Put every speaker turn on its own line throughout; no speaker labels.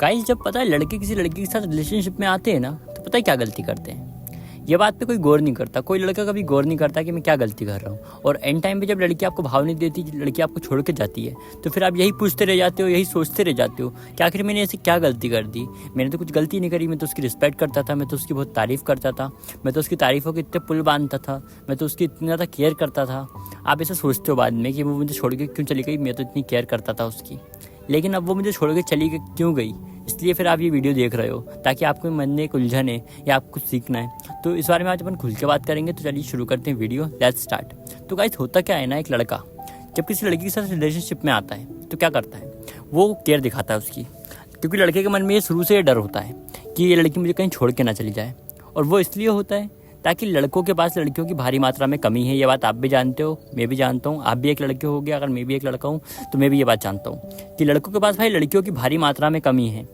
Guys जब पता है लड़के किसी लड़की के साथ रिलेशनशिप में आते हैं ना, तो पता है क्या गलती करते हैं। ये बात पे कोई गौर नहीं करता, कोई लड़का कभी गौर नहीं करता कि मैं क्या गलती कर रहा हूँ। और एंड टाइम पे जब लड़की आपको भाव नहीं देती, लड़की आपको छोड़ के जाती है, तो फिर आप यही पूछते रह जाते हो, यही सोचते रह जाते हो कि आखिर मैंने ऐसे क्या गलती कर दी। मैंने तो कुछ गलती नहीं करी, मैं तो उसकी रिस्पेक्ट करता था, मैं तो उसकी बहुत तारीफ़ करता था, मैं तो उसकी तारीफ़ों के इतने पुल बांधता था, मैं तो उसकी इतना ज़्यादा केयर करता था। आप ऐसा सोचते हो बाद में कि वो मुझे छोड़ के क्यों चली गई, मैं तो इतनी केयर करता था उसकी, लेकिन अब वो मुझे छोड़ के चली गई क्यों गई। इसलिए फिर आप ये वीडियो देख रहे हो ताकि आपको मन में एक उलझन है या आपको कुछ सीखना है। तो इस बारे में आज अपन खुल के बात करेंगे। तो चलिए शुरू करते हैं वीडियो, लेट्स स्टार्ट। तो गाइस होता क्या है ना, एक लड़का जब किसी लड़की के साथ रिलेशनशिप में आता है तो क्या करता है, वो केयर दिखाता है उसकी, क्योंकि लड़के के मन में ये शुरू से डर होता है कि ये लड़की मुझे कहीं छोड़ के ना चली जाए। और वो इसलिए होता है ताकि लड़कों के पास लड़कियों की भारी मात्रा में कमी है। ये बात आप भी जानते हो, मैं भी जानता हूँ, आप भी एक लड़के हो गए, अगर मैं भी एक लड़का हूँ तो मैं भी ये बात जानता हूँ कि लड़कों के पास भाई लड़कियों की भारी मात्रा में कमी है।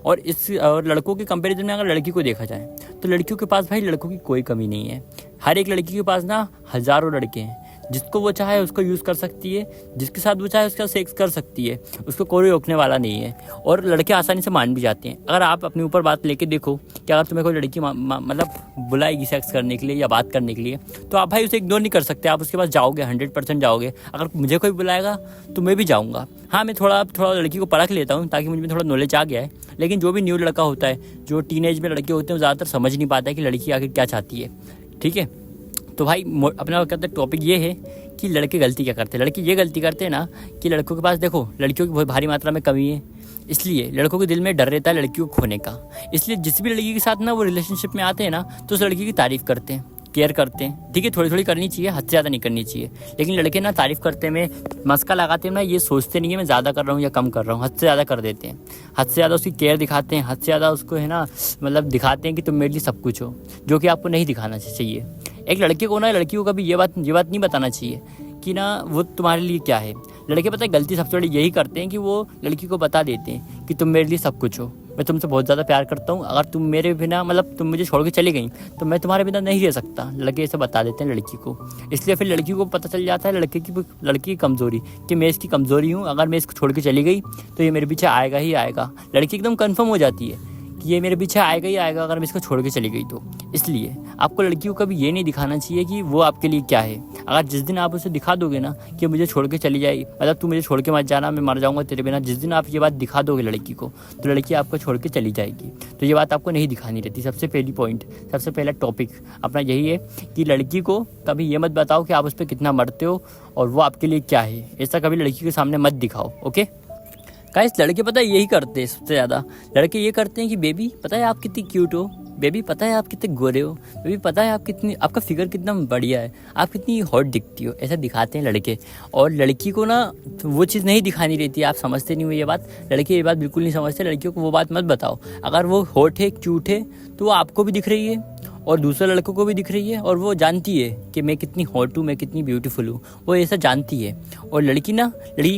और लड़कों के कंपैरिजन में अगर लड़की को देखा जाए तो लड़कियों के पास भाई लड़कों की कोई कमी नहीं है। हर एक लड़की के पास ना हज़ारों लड़के हैं, जिसको वो चाहे उसको यूज़ कर सकती है, जिसके साथ वो चाहे उसका सेक्स कर सकती है, उसको कोई रोकने वाला नहीं है। और लड़के आसानी से मान भी जाते हैं। अगर आप अपने ऊपर बात लेके देखो कि अगर तुम्हें कोई लड़की मतलब बुलाएगी सेक्स करने के लिए या बात करने के लिए, तो आप भाई उसे इग्नोर नहीं कर सकते, आप उसके पास जाओगे, 100% जाओगे। अगर मुझे कोई बुलाएगा तो मैं भी जाऊँगा। हाँ, मैं थोड़ा लड़की को परख लेता हूँ ताकि मुझ में थोड़ा नॉलेज आ गया है। लेकिन जो भी न्यू लड़का होता है, जो टीनेज में लड़के होते हैं, वो ज़्यादातर समझ नहीं पाता है कि लड़की आखिर क्या चाहती है। ठीक है, तो भाई अपना कहते टॉपिक ये है कि लड़के गलती क्या करते हैं। लड़के ये गलती करते हैं ना कि लड़कों के पास देखो लड़कियों की बहुत भारी मात्रा में कमी है, इसलिए लड़कों के दिल में डर रहता है लड़कियों को खोने का। इसलिए जिस भी लड़की के साथ ना वो रिलेशनशिप में आते हैं ना, तो उस लड़की की तारीफ़ करते हैं, केयर करते हैं। ठीक है, थोड़ी थोड़ी करनी चाहिए, हद से ज़्यादा नहीं करनी चाहिए। लेकिन लड़के ना तारीफ़ करते में मस्का लगाते हैं ना, ये सोचते नहीं है मैं ज़्यादा कर रहा हूँ या कम कर रहा हूँ, हद से ज़्यादा कर देते हैं। हद से ज़्यादा उसकी केयर दिखाते हैं, हद से ज़्यादा उसको है ना मतलब दिखाते हैं कि तुम मेरे लिए सब कुछ हो, जो कि आपको नहीं दिखाना चाहिए। एक लड़के को ना, लड़की को कभी ये बात नहीं बताना चाहिए कि ना वो तुम्हारे लिए क्या है। लड़के पता है गलती सबसे बड़ी यही करते हैं कि वो लड़की को बता देते हैं कि तुम मेरे लिए सब कुछ हो, मैं तुमसे बहुत ज़्यादा प्यार करता हूँ, अगर तुम मेरे बिना मतलब तुम मुझे छोड़ के चली गई तो मैं तुम्हारे बिना नहीं रह सकता। लड़के ऐसे बता देते हैं लड़की को। इसलिए फिर लड़की को पता चल जाता है लड़की की कमज़ोरी कि मैं इसकी कमज़ोरी हूँ, अगर मैं इसको छोड़ के चली गई तो ये मेरे पीछे आएगा ही आएगा। लड़की एकदम कन्फर्म हो जाती है कि ये मेरे पीछे आएगा ही आएगा अगर मैं इसको छोड़ के चली गई तो। इसलिए आपको लड़कियों को कभी ये नहीं दिखाना चाहिए कि वो आपके लिए क्या है। अगर जिस दिन आप उसे दिखा दोगे ना कि मुझे छोड़ के चली जाए, मतलब तू मुझे छोड़ के मत जाना, मैं मर जाऊंगा तेरे बिना, जिस दिन आप ये बात दिखा दोगे लड़की को, तो लड़की आपको छोड़ के चली जाएगी। तो ये बात आपको नहीं दिखानी रहती। सबसे पहली पॉइंट, सबसे पहला टॉपिक अपना यही है कि लड़की को कभी ये मत बताओ कि आप उस पर कितना मरते हो और वो आपके लिए क्या है। ऐसा कभी लड़की के सामने मत दिखाओ, ओके। गाइस लड़के पता है यही करते हैं सबसे ज़्यादा। लड़के ये करते हैं कि बेबी पता है आप कितनी क्यूट हो, बेबी पता है आप कितने गोरे हो, बेबी पता है आपका फिगर कितना बढ़िया है, आप कितनी हॉट दिखती हो। ऐसा दिखाते हैं लड़के। और लड़की को ना वो चीज़ नहीं दिखानी रहती है। आप समझते नहीं हो ये बात, लड़के ये बात बिल्कुल नहीं समझते। लड़कियों को वो बात मत बताओ। अगर वो हॉट है, क्यूट है, तो वो आपको भी दिख रही है और दूसरे लड़कों को भी दिख रही है, और वो जानती है कि मैं कितनी हॉट हूँ, मैं कितनी ब्यूटीफुल हूँ, वो ऐसा जानती है। और लड़की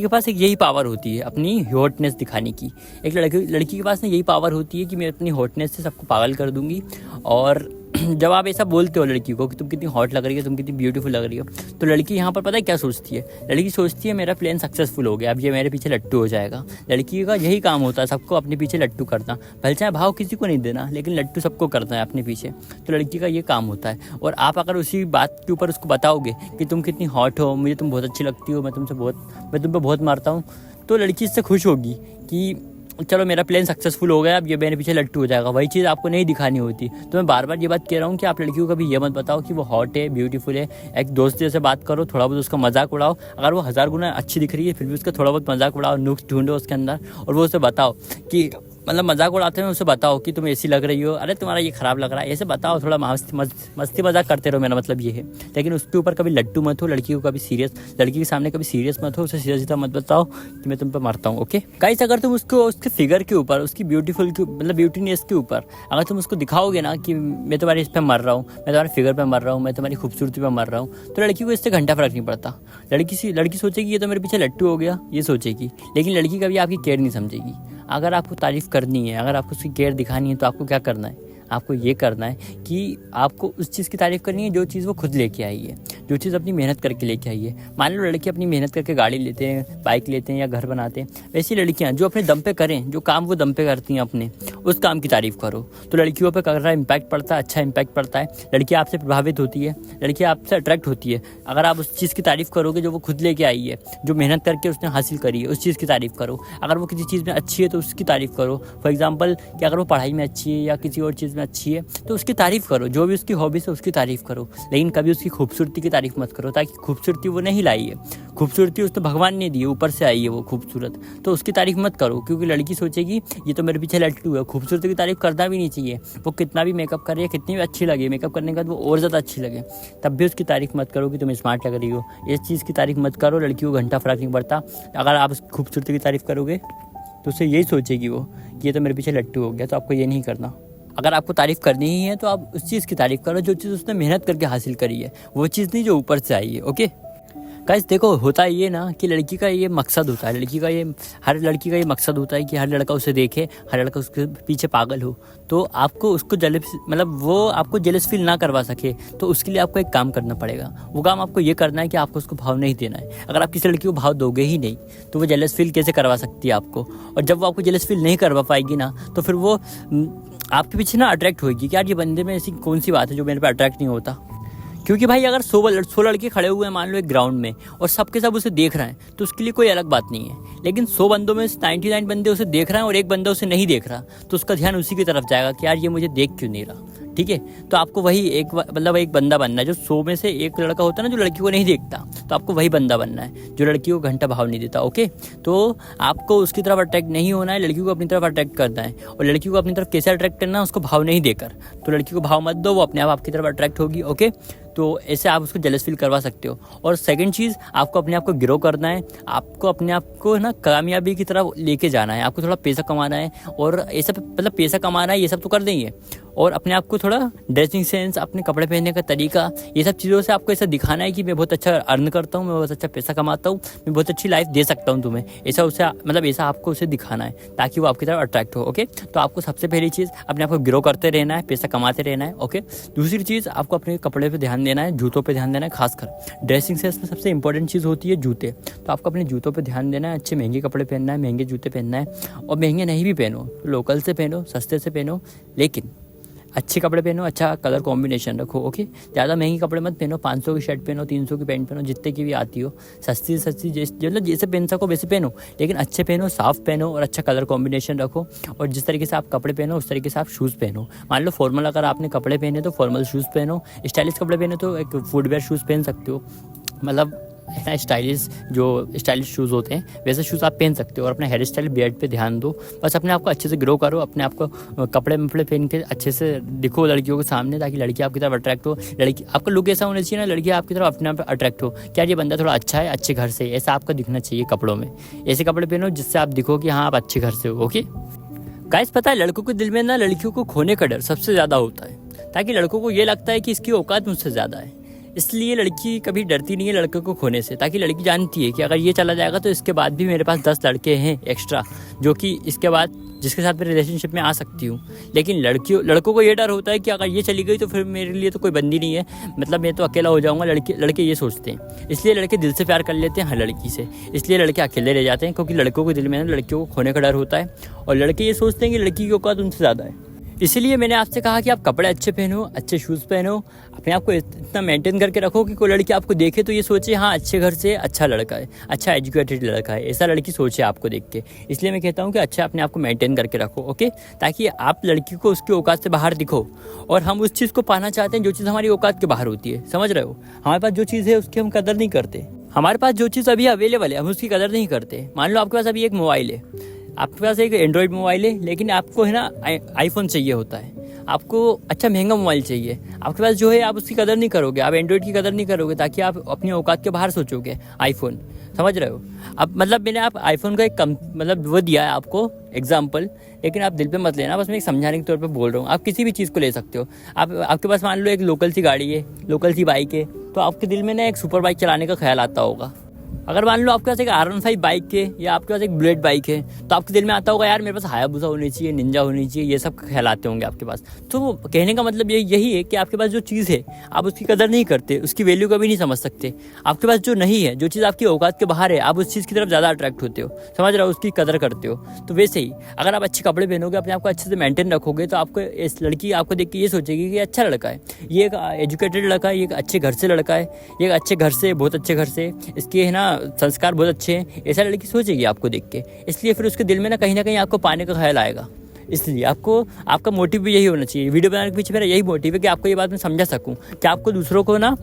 के पास एक यही पावर होती है अपनी हॉटनेस दिखाने की। एक लड़की के पास ना यही पावर होती है कि मैं अपनी हॉटनेस से सबको पागल कर दूंगी। और जब आप ऐसा बोलते हो लड़की को कि तुम कितनी हॉट लग रही हो, तुम कितनी ब्यूटीफुल लग रही हो, तो लड़की यहाँ पर पता है क्या सोचती है। लड़की सोचती है मेरा प्लान सक्सेसफुल हो गया, अब ये मेरे पीछे लट्टू हो जाएगा। लड़की का यही काम होता है, सबको अपने पीछे लट्टू करना। भले चाहे भाव किसी को नहीं देना, लेकिन लट्टू सबको करना है अपने पीछे। तो लड़की का ये काम होता है। और आप अगर उसी बात के ऊपर उसको बताओगे कि तुम कितनी हॉट हो, मुझे तुम बहुत अच्छी लगती हो, मैं तुम पे बहुत मारता हूँ, तो लड़की इससे खुश होगी कि चलो मेरा प्लान सक्सेसफुल हो गया, अब ये मेरे पीछे लट्टू हो जाएगा। वही चीज़ आपको नहीं दिखानी होती। तो मैं बार बार ये बात कह रहा हूँ कि आप लड़कियों को भी ये मत बताओ कि वो हॉट है, ब्यूटीफुल है। एक दोस्त जैसे बात करो, थोड़ा बहुत उसका मजाक उड़ाओ। अगर वो 1000 गुना अच्छी दिख रही है फिर भी उसका थोड़ा बहुत मजाक उड़ाओ, नुक्स ढूंढो उसके अंदर, और वो उसे बताओ कि मतलब मजाक उड़ाते हैं उसे बताओ कि तुम ऐसी लग रही हो, अरे तुम्हारा ये ख़राब लग रहा है, ऐसे बताओ। थोड़ा मस्ती मजाक करते रहो, मेरा मतलब ये है। लेकिन उसके ऊपर कभी लट्टू मत हो। लड़की को कभी लड़की के सामने कभी सीरियस मत हो, उसे सीधा सीधा मत बताओ कि मैं तुम पे मरता हूँ, ओके गाइस। अगर तुम उसके फिगर के ऊपर, उसकी ब्यूटीनेस के ऊपर अगर तुम उसको दिखाओगे ना कि मैं तुम्हारे इस पर मर रहा हूँ, मैं तुम्हारे फिगर पर मर रहा हूँ, मैं तुम्हारी खूबसूरती पर मर रहा हूँ, तो लड़की को इससे घंटा फर्क नहीं पड़ता। लड़की सोचेगी ये तो मेरे पीछे लट्टू हो गया, ये सोचेगी। लेकिन लड़की कभी आपकी केयर नहीं समझेगी। अगर आपको तारीफ़ करनी है, अगर आपको उसकी केयर दिखानी है, तो आपको क्या करना है, आपको ये करना है कि आपको उस चीज़ की तारीफ़ करनी है जो चीज़ वो खुद लेके आई है, जो चीज़ अपनी मेहनत करके लेके आई है। मान लो लड़के अपनी मेहनत करके गाड़ी लेते हैं, बाइक लेते हैं या घर बनाते हैं, वैसी लड़कियाँ जो अपने दम पे करें, जो काम वो दम पे करती हैं अपने, उस काम की तारीफ़ करो। तो लड़कियों पे कर रहा इम्पैक्ट पड़ता है, अच्छा इम्पैक्ट पड़ता है, लड़की आपसे प्रभावित होती है, लड़की आपसे अट्रैक्ट होती है। अगर आप उस चीज़ की तारीफ़ करोगे जो वो खुद लेके आई है, जो मेहनत करके उसने हासिल करी है, उस चीज़ की तारीफ़ करो। अगर वो किसी चीज़ में अच्छी है तो उसकी तारीफ़ करो। फॉर एग्जांपल कि अगर वो पढ़ाई में अच्छी है या किसी और चीज़ में अच्छी है तो उसकी तारीफ़ करो, जो भी उसकी हॉबीज़ है उसकी तारीफ़ करो। लेकिन कभी उसकी खूबसूरती की तारीफ़ मत करो, ताकि खूबसूरती वो नहीं लाई है, खूबसूरती उसने भगवान ने दी है, ऊपर से आई है वो खूबसूरत, तो उसकी तारीफ़ मत करो। क्योंकि लड़की सोचेगी ये तो मेरे पीछे लट्टू है। खूबसूरती की तारीफ़ करना भी नहीं चाहिए। वो कितना भी मेकअप करे या कितनी भी अच्छी लगे, मेकअप करने के बाद वो और ज़्यादा अच्छी लगे, तब भी उसकी तारीफ़ मत करो कि तुम स्मार्ट लग रही हो। इस चीज़ की तारीफ़ मत करो। लड़की को घंटा फ़र्क नहीं पड़ता। अगर आप खूबसूरती की तारीफ़ करोगे तो उससे यही सोचेगी वो कि ये तो मेरे पीछे लट्टू हो गया। तो आपको ये नहीं करना। अगर आपको तारीफ़ करनी ही है तो आप उस चीज़ की तारीफ़ करो जो चीज़ उसने मेहनत करके हासिल करी है, वो चीज़ नहीं जो ऊपर से आई है। ओके गाइस, देखो होता ये ना कि लड़की का ये मकसद होता है, हर लड़की का ये मकसद होता है कि हर लड़का उसे देखे, हर लड़का उसके पीछे पागल हो। तो आपको उसको वो आपको जेलस फील ना करवा सके, तो उसके लिए आपको एक काम करना पड़ेगा। वो काम आपको ये करना है कि आपको उसको भाव नहीं देना है। अगर आप किसी लड़की को भाव दोगे ही नहीं तो वो जेलस फील कैसे करवा सकती है आपको। और जब वो आपको जेलस फील नहीं करवा पाएगी ना, तो फिर वो आपके पीछे ना अट्रैक्ट होगी कि यार ये बंदे में ऐसी कौन सी बात है जो मेरे पे अट्रैक्ट नहीं होता। क्योंकि भाई अगर 100 लड़के खड़े हुए हैं मान लो एक ग्राउंड में और सबके सब उसे देख रहे हैं तो उसके लिए कोई अलग बात नहीं है। लेकिन 100 बंदों में 99 बंदे उसे देख रहे हैं और एक बंदा उसे नहीं देख रहा, तो उसका ध्यान उसी की तरफ जाएगा कि यार ये मुझे देख क्यों नहीं रहा। ठीक है, तो आपको वही एक बंदा बनना है। जो 100 में से एक लड़का होता है ना जो लड़की को नहीं देखता, तो आपको वही बंदा बनना है जो लड़की को घंटा भाव नहीं देता। ओके, तो आपको उसकी तरफ अट्रैक्ट नहीं होना है, लड़की को अपनी तरफ अट्रैक्ट करना है। और लड़की को अपनी तरफ कैसे अट्रैक्ट करना है, उसको भाव नहीं देकर। तो लड़की को भाव मत दो, वो अपने आप आपकी तरफ अट्रैक्ट होगी। ओके, तो ऐसे आप उसको जेलस फील करवा सकते हो। और सेकंड चीज़, आपको अपने आप को ग्रो करना है। आपको अपने आप को ना कामयाबी की तरफ लेके जाना है। आपको थोड़ा पैसा कमाना है और ऐसा पैसा कमाना है, ये सब तो कर देंगे। और अपने आप को थोड़ा ड्रेसिंग सेंस, अपने कपड़े पहनने का तरीका, ये सब चीज़ों से आपको ऐसा दिखाना है कि मैं बहुत अच्छा अर्न करता हूँ, मैं बहुत अच्छा पैसा कमाता हूँ, मैं बहुत अच्छी लाइफ दे सकता हूँ तुम्हें। ऐसा आपको उसे दिखाना है ताकि वो आपकी तरफ अट्रैक्ट हो। ओके, तो आपको सबसे पहली चीज़ अपने आप को ग्रो करते रहना है, पैसा कमाते रहना है। ओके, दूसरी चीज़ आपको अपने कपड़े पर ध्यान देना है, जूतों पर ध्यान देना है। खासकर ड्रेसिंग सेंस में सबसे इंपॉर्टेंट चीज़ होती है जूते। तो आपको अपने जूतों पर ध्यान देना है, अच्छे महंगे कपड़े पहनना है, महंगे जूते पहनना है। और महंगे नहीं भी पहनो, लोकल से पहनो, सस्ते से पहनो, लेकिन अच्छे कपड़े पहनो, अच्छा कलर कॉम्बिनेशन रखो। ओके, ज़्यादा महंगी कपड़े मत पहनो, 500 की शर्ट पहनो, 300 की पैंट पहनो, जितने की भी आती हो। सस्ती जैसे पहन सको वैसे पहनो, लेकिन अच्छे पहनो, साफ पहनो और अच्छा कलर कॉम्बिनेशन रखो। और जिस तरीके से आप कपड़े पहनो उस तरीके से आप शूज़ पहनो। मान लो फॉर्मल अगर आपने कपड़े पहने तो फॉर्मल शूज़ पहनो, स्टाइलिश कपड़े पहने तो एक फुटवेयर शूज़ पहन सकते हो। मतलब इतना स्टाइलिश शूज़ होते हैं वैसे शूज़ आप पहन सकते हो। और अपना हेयर स्टाइल, बियर्ड पे ध्यान दो। बस अपने आप को अच्छे से ग्रो करो, अपने आप को कपड़े पहन के अच्छे से दिखो लड़कियों के सामने, ताकि लड़की आपकी तरफ अट्रैक्ट हो। लड़की आपका लुक ऐसा होना चाहिए ना, लड़की आपकी तरफ अपने आप अट्रैक्ट हो, क्या ये बंदा थोड़ा अच्छा है, अच्छे घर से, ऐसा आपका दिखना चाहिए कपड़ों में। ऐसे कपड़े पहनो जिससे आप दिखो कि हाँ आप अच्छे घर से हो। ओके गाइस, पता है लड़कों के दिल में ना लड़कियों को खोने का डर सबसे ज़्यादा होता है, ताकि लड़कों को ये लगता है कि इसकी औकात मुझसे ज़्यादा है। इसलिए लड़की कभी डरती नहीं है लड़के को खोने से, ताकि लड़की जानती है कि अगर ये चला जाएगा तो इसके बाद भी मेरे पास 10 लड़के हैं एक्स्ट्रा, जो कि इसके बाद जिसके साथ मैं रिलेशनशिप में आ सकती हूँ। लेकिन लड़कों को ये डर होता है कि अगर ये चली गई तो फिर मेरे लिए तो कोई बंदी नहीं है, मतलब मैं तो अकेला हो जाऊँगा। लड़के ये सोचते हैं, इसलिए लड़के दिल से प्यार कर लेते हैं हर लड़की से, इसलिए लड़के अकेले रह जाते हैं। क्योंकि लड़कों के दिल में ना लड़कियों को खोने का डर होता है और लड़के ये सोचते हैं कि लड़की की औकात उनसे ज़्यादा है। इसीलिए मैंने आपसे कहा कि आप कपड़े अच्छे पहनो, अच्छे शूज़ पहनो, अपने आप को इतना मेंटेन करके रखो कि कोई लड़की आपको देखे तो ये सोचे हाँ अच्छे घर से अच्छा लड़का है, अच्छा एजुकेटेड लड़का है, ऐसा लड़की सोचे आपको देख के। इसलिए मैं कहता हूँ कि अच्छा अपने आप को मेंटेन करके रखो। ओके, ताकि आप लड़की को उसकी औकात से बाहर दिखो। और हम उस चीज़ को पाना चाहते हैं जो चीज़ हमारी औकात के बाहर होती है, समझ रहे हो। हमारे पास जो चीज़ है उसकी हम कदर नहीं करते। हमारे पास जो चीज़ अभी अवेलेबल है हम उसकी कदर नहीं करते। मान लो आपके पास अभी एक मोबाइल है, आपके पास एक एंड्रॉयड मोबाइल है, लेकिन आपको है ना आईफोन चाहिए होता है, आपको अच्छा महंगा मोबाइल चाहिए। आपके पास जो है आप उसकी कदर नहीं करोगे, आप एंड्रॉयड की कदर नहीं करोगे, ताकि आप अपनी औकात के बाहर सोचोगे आईफोन। समझ रहे हो। अब मतलब मैंने आप आईफोन का एक वो दिया है आपको एग्जाम्पल, लेकिन आप दिल पे मत लेना, बस मैं एक समझाने के तौर पे बोल रहा हूँ। आप किसी भी चीज़ को ले सकते हो। आपके पास मान लो एक लोकल सी गाड़ी है, लोकल सी बाइक है, तो आपके दिल में ना एक सुपर बाइक चलाने का ख्याल आता होगा। अगर मान लो आपके पास एक R15 बाइक है या आपके पास एक बुलेट बाइक है, तो आपके दिल में आता होगा यार मेरे पास हायाबुसा होनी चाहिए, निंजा होनी चाहिए, ये सब ख्याल आते होंगे आपके पास। तो कहने का मतलब यही है कि आपके पास जो चीज़ है आप उसकी कदर नहीं करते, उसकी वैल्यू कभी नहीं समझ सकते। आपके पास जो नहीं है, जो चीज़ आपकी औकात के बाहर है, आप उस चीज़ की तरफ ज़्यादा अट्रैक्ट होते हो, समझ रहे हो, उसकी कदर करते हो। तो वैसे ही अगर आप अच्छे कपड़े पहनोगे, अपने आप को अच्छे से मेंटेन रखोगे, तो आपको इस लड़की आपको देख के ये सोचेगी कि अच्छा लड़का है, ये एक एजुकेटेड लड़का है, ये एक अच्छे घर से लड़का है, ये एक अच्छे घर से, बहुत अच्छे घर से, इसके है ना संस्कार बहुत अच्छे हैं, ऐसा लड़की सोचेगी आपको देख के। इसलिए फिर उसके दिल में ना कहीं आपको पाने का ख्याल आएगा। इसलिए आपको आपका मोटिव भी यही होना चाहिए। वीडियो बनाने के पीछे मेरा यही मोटिव है कि आपको ये बात मैं समझा सकूं कि आपको दूसरों को ना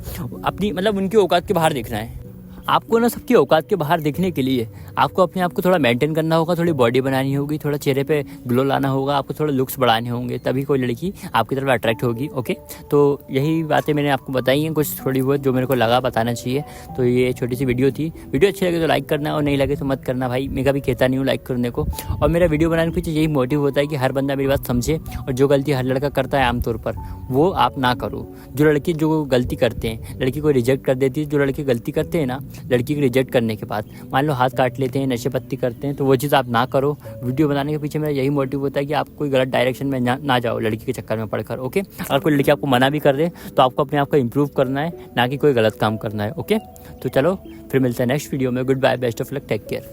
अपनी मतलब उनकी औकात के बाहर देखना है। आपको ना सबकी औकात के बाहर देखने के लिए आपको अपने आप को थोड़ा मेंटेन करना होगा, थोड़ी बॉडी बनानी होगी, थोड़ा चेहरे पे ग्लो लाना होगा, आपको थोड़ा लुक्स बढ़ाने होंगे, तभी कोई लड़की आपकी तरफ अट्रैक्ट होगी। ओके, तो यही बातें मैंने आपको बताई हैं, कुछ थोड़ी बहुत जो मेरे को लगा बताना चाहिए। तो ये छोटी सी वीडियो थी। वीडियो अच्छी लगे तो लाइक करना और नहीं लगे तो मत करना भाई, मैं कभी कहता नहीं हूँ लाइक करने को। और मेरा वीडियो बनाने के पीछे यही मोटिव होता है कि हर बंदा मेरी बात समझे, और जो गलती हर लड़का करता है आमतौर पर वो आप ना करो। जो लड़की जो गलती करते हैं, लड़की को रिजेक्ट कर देती है, जो लड़के गलती करते हैं ना लड़की को रिजेक्ट करने के बाद, मान लो हाथ काट लेते हैं, नशे पत्ती करते हैं, तो वो चीज़ आप ना करो। वीडियो बनाने के पीछे मेरा यही मोटिव होता है कि आप कोई गलत डायरेक्शन में ना जाओ लड़की के चक्कर में पड़कर। ओके, अगर कोई लड़की आपको मना भी कर दे तो आपको अपने आप को इम्प्रूव करना है, ना कि कोई गलत काम करना है। ओके, तो चलो फिर मिलते हैं नेक्स्ट वीडियो में। Goodbye, best of luck, take care.